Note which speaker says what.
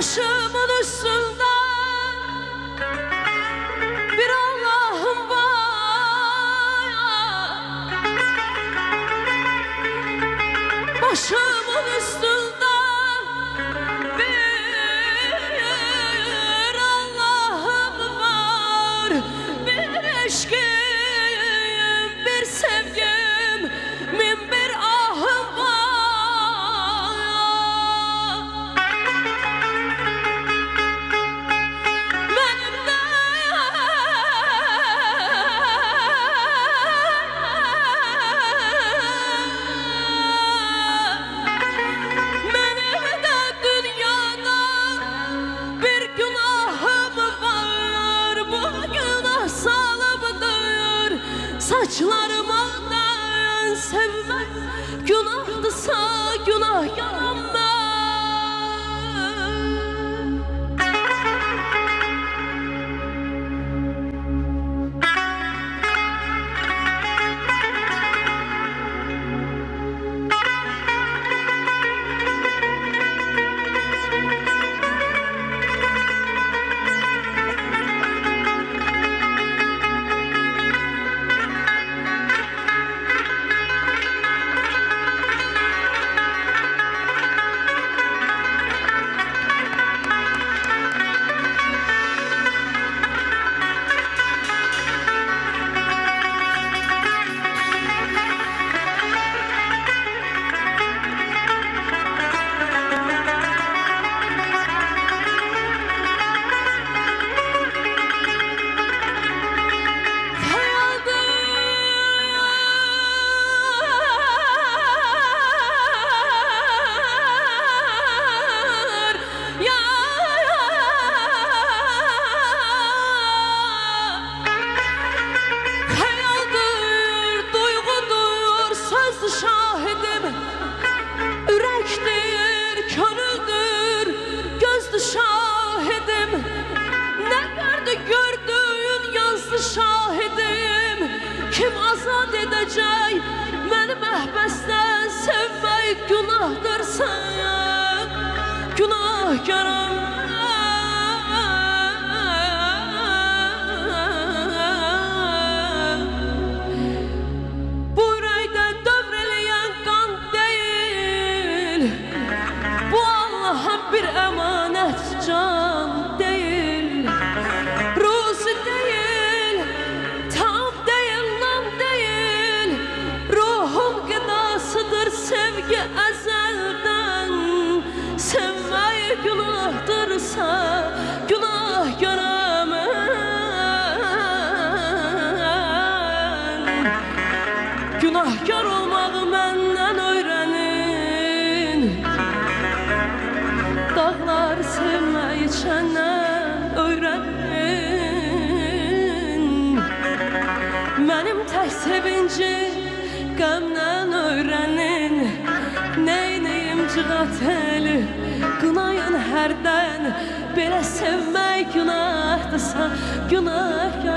Speaker 1: Başımın üstünde bir Allah'ım var. Başımın üstünde bir Allah'ım var. Bir eşkim, bir sevgim, min bir ahım var. Saçlarımdan sevmek günahdırsa günah yanma. Şahidim, ürəkdir, könüldür, gözdür şahidim. Ne gördü gördüğün yazdı şahidim. Kim azad edecek beni məhbəsdən sevmək günahdırsa günahkaram. Bir emanet can değil, ruzi değil, tam değil, nam değil. Ruhum gıdasıdır sevgi ezelden. Sevmeyi günahdırsa günahkaram. Günahkar olmağı menden öğrenin. Dağlar sevmeyi senden öğrenin. Benim tek sevinci qəmdən öğrenin. Neyniyim cığat eli qınayın hərdən. Belə sevmək günahdırsa günahkar.